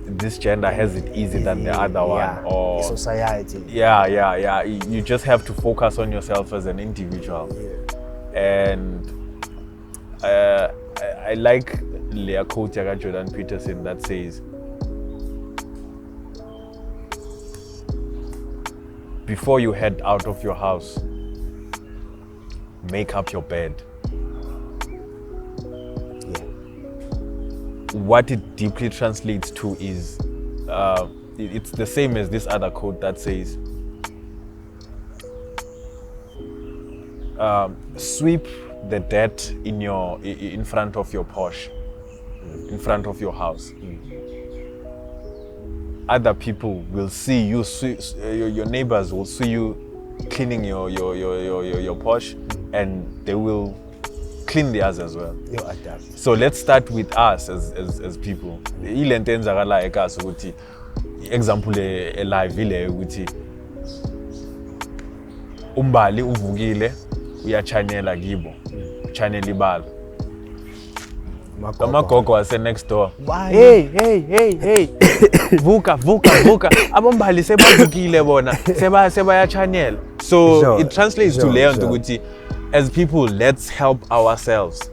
this gender has it easy than the other Yeah. one, or Society. yeah. You just have to focus on yourself as an individual. And I like Leah quote yaga Jordan Peterson that says, before you head out of your house, make up your bed. What it deeply translates to is, it's the same as this other quote that says, sweep the dirt in front of your Porsche, in front of your house. Other people will see you, your neighbors will see you cleaning your Porsche, and they will clean theirs as well. You adapt. So let's start with us as people. Ile nto enzakala ekhaya ukuthi example live ile ukuthi umbali uvukile uyachanela kibo. Channel ibala. Amagogo ase next door. Hey. Vuka. Abombali sebavukile bona. Sebaya channel. So Sure, it translates to sure, leyo nto sure. ukuthi as people, let's help ourselves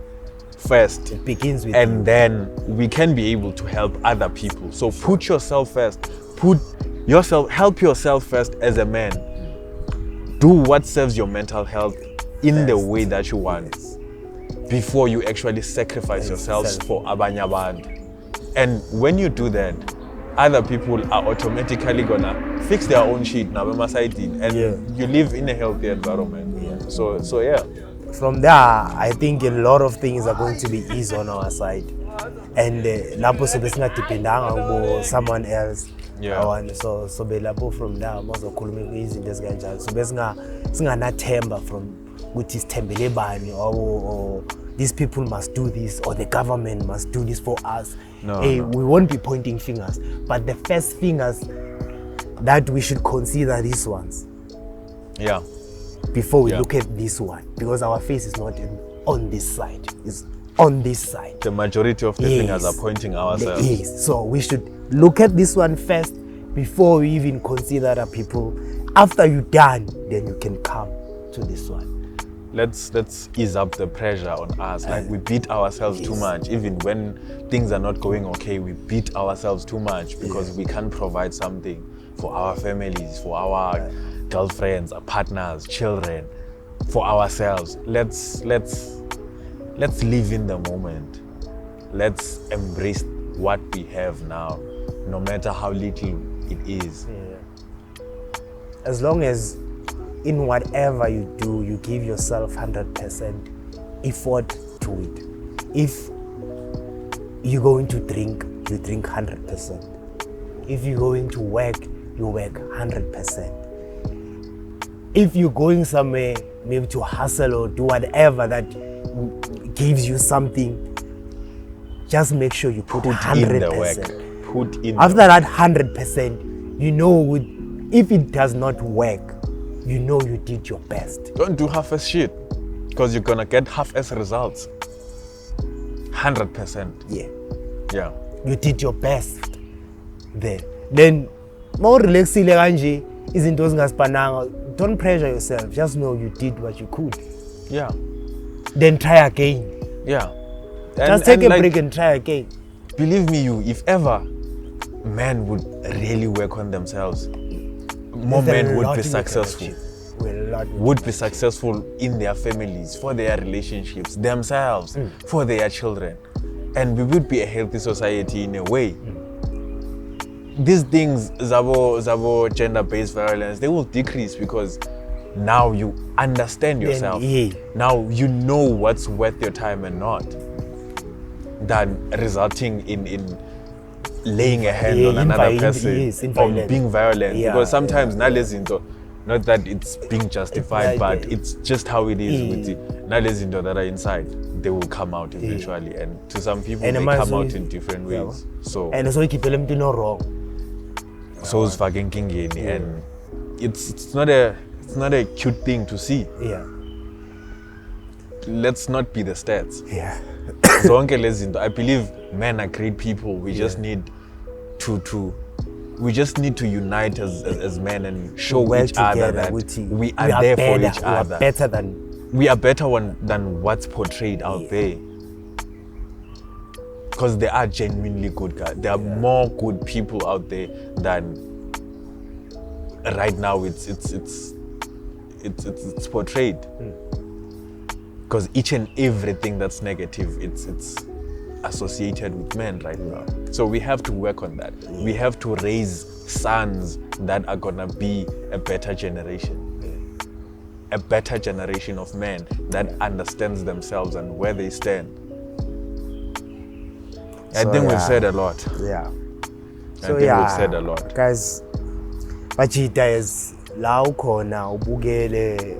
first. It begins with And then we can be able to help other people. So put yourself first. Help yourself first as a man. Do what serves your mental health in the way that you want, before you actually sacrifice yourselves for abanye abantu. And when you do that, other people are automatically gonna fix their own shit now, and you live in a healthy environment. So yeah. From there, I think a lot of things are going to be easy on our side. And lapho sobe singadependanga on someone else. yabona so belapho from now mazokhuluma izinto ezikanjalo so singanathemba from ukuthi sithembele bani or these people must do this or the government must do this for us. We won't be pointing fingers, but the first fingers that we should consider these ones before we look at this one, because our face is not on this side, it's on this side. The majority of the fingers are pointing ourselves. Yes, so we should look at this one first before we even consider other people. After you're done, then you can come to this one. Let's ease up the pressure on us. Like we beat ourselves too much. Even when things are not going okay, we beat ourselves too much because we can't provide something for our families, for our girlfriends, our partners, children, for ourselves. Let's live in the moment. Let's embrace what we have now, no matter how little it is. As long as in whatever you do, you give yourself 100% effort to it. If you're going to drink, you drink 100%. If you're going to work, you work 100%. If you're going somewhere, maybe to hustle or do whatever that gives you something, just make sure you put 100%. In the work. Put in After that 100%, you know if it does not work, you know you did your best. Don't do half-ass shit, because you're gonna get half-ass results. 100%. Yeah. You did your best there. Then, more relaxile kanje, izinto zingaspananga. Don't pressure yourself. Just know you did what you could. Yeah. Then try again. Yeah. Just take a break and try again. Believe me, if ever men would really work on themselves, more men would be successful. Would be successful in their families, for their relationships, themselves, for their children. And we would be a healthy society in a way. These things, Zabo gender-based violence, they will decrease because now you understand yourself. Now you know what's worth your time and not. Than resulting in laying a hand on another person or being violent. Because sometimes not that it's being justified, but it's just how it is with the nalezinto that are inside. They will come out eventually, and to some people they come out in different ways. So and so keep them no wrong. So it's fucking kinging, and it's not a cute thing to see. Let's not be the stats. I believe men are great people. We just need to unite as men and show each other that we are there for each other. We are better than what's portrayed out there. Because there are genuinely good guys. There are more good people out there than right now it's portrayed. Because each and everything that's negative, it's associated with men right now. So we have to work on that. We have to raise sons that are gonna be a better generation. A better generation of men that understands themselves and where they stand. I think we've said a lot. I think we've said a lot. Guys, Bachita is la ukhona ubukele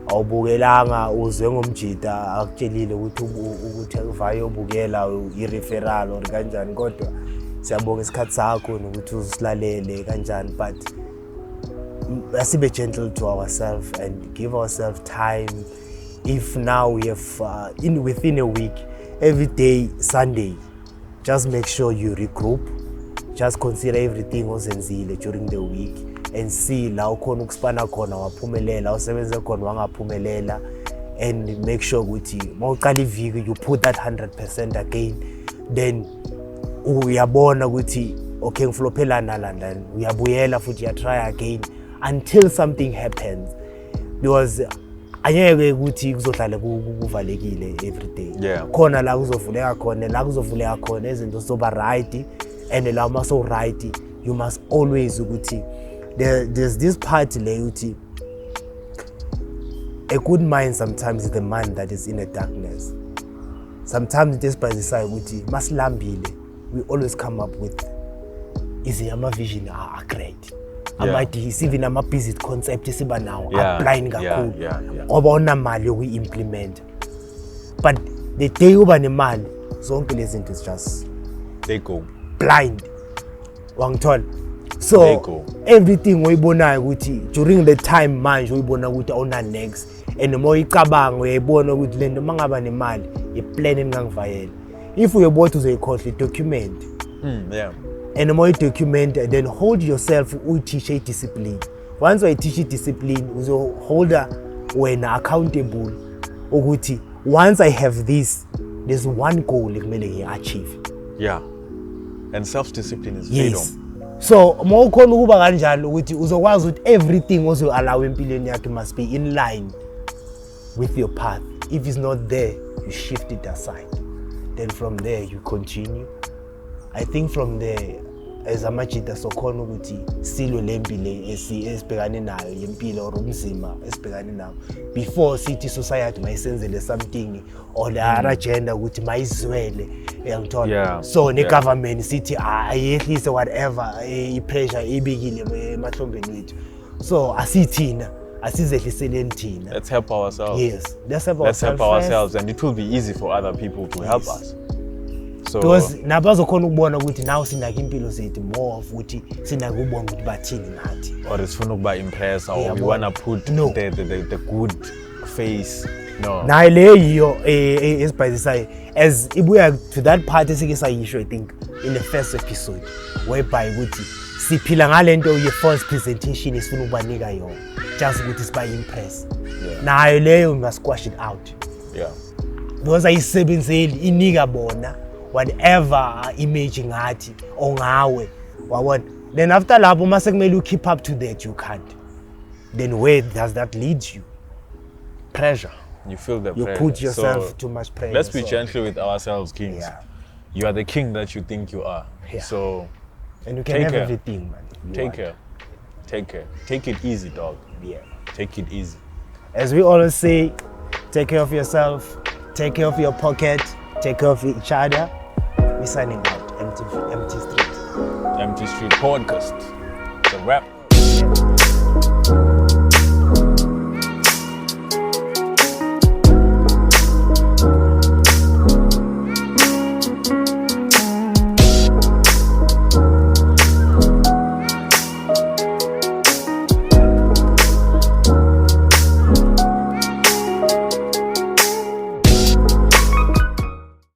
awubukelanga uzwe ngomjita akutshelile ukuthi akuvayo ubukela i-referral or kanjani, kodwa siyabonga isikhathi sakho nokuthi usilalele kanjani, but asibe gentle to ourselves and give ourselves time. If now we have within a week, every day Sunday, just make sure you regroup, just consider everything ozenzile during the week and see la ukhona ukuspana khona waphumelela, usebenze khona wangaphumelela, and make sure ukuthi mawuqala iviki you put that 100% again, then uyabona ukuthi okay ngiflophelana la, uyabuyela futhi ya try again until something happens, because anyeke ukuthi kuzohlala kuvalekile every day. Khona la kuzovuleka khona izinto zoba right, and la uma so right you must always ukuthi there's this part le uthi a good mind sometimes is the mind that is in a darkness. Sometimes it is by the side uthi masilambile, we always come up with is ama-vision are great. Yeah. Ama-ideas, even ama-business concept esiba nawo Yeah, applying yeah, kakhulu yeah. ngoba unamali yokuyi-implementa. But the day uba nemali, zonke lezi zinto is just They go. blind. Wangithola? They So go. everything oyibonayo ukuthi during the time manje uyibona ukuthi awuna next, and noma uyicabanga uyayibona ukuthi le nto mangaba nemali i-plan engangivayela. If uyebona uzoyikhohlwa document, Yeah. and noma uyi-document, then hold yourself uyiteach discipline. Once uyiteach discipline uzoholda wena accountable ukuthi once I have this, there's one goal ekumele ngi-achieve. Yeah. And self-discipline is Yes. freedom. So uma ukhona ukuba kanjalo ukuthi uzokwazi ukuthi everything ozo-allow empilweni yakhe must be in line with your path. If it's not there, you shift it aside. Then from there you continue. I think from there, as amajita sokhona ukuthi silwe le mpilo esibhekane nayo, le mpilo or umzimba esibhekane nayo, before sithi society mayisenzele something or the other agenda ukuthi mayizwele, uyangithola. Yeah. So ne Yeah. government sithi ayehlise whatever i-pressure ibikile emahlomben wethu. So asithina asizehliseleni thina. Let's help ourselves. Yes, let's help Let's help ourselves, first. and it will be easy for other people to help Yes. us. So Because nabazokhona ukubona ukuthi nawe sinaka impilo zethu more futhi sinaka ubona ukuthi bathini nathi. or it's fun by impress, or Yeah, we but wanna put no. the good face. No. Nayo leyo yiyo esibhazisayo as ibuya to that part esike sayisho, I think in the first episode whereby ukuthi siphila ngalento ye-false presentation esifuna ukubanika yona just ukuthi siba-impress. Yeah. Nayo leyo we must squash it out Yeah. because ayisebenzeli inika bona whatever image ngathi or ngawe wabona. Then after lapho mase kumele you keep up to that, you can't. Then where does that lead you? Pressure. You feel the You pressure. put yourself So too much pressure. let's be so- gentle with ourselves, kings. Yeah. You are the king that you think you are. Yeah. So And you can Take have care. everything, man. you take want. care. Take care. Take it easy, dog. Yeah. Take it easy. As we always say, take care of yourself, take care of your pocket, take care of each other. We're signing out. Empty Street. Empty Street Podcast. It's a wrap.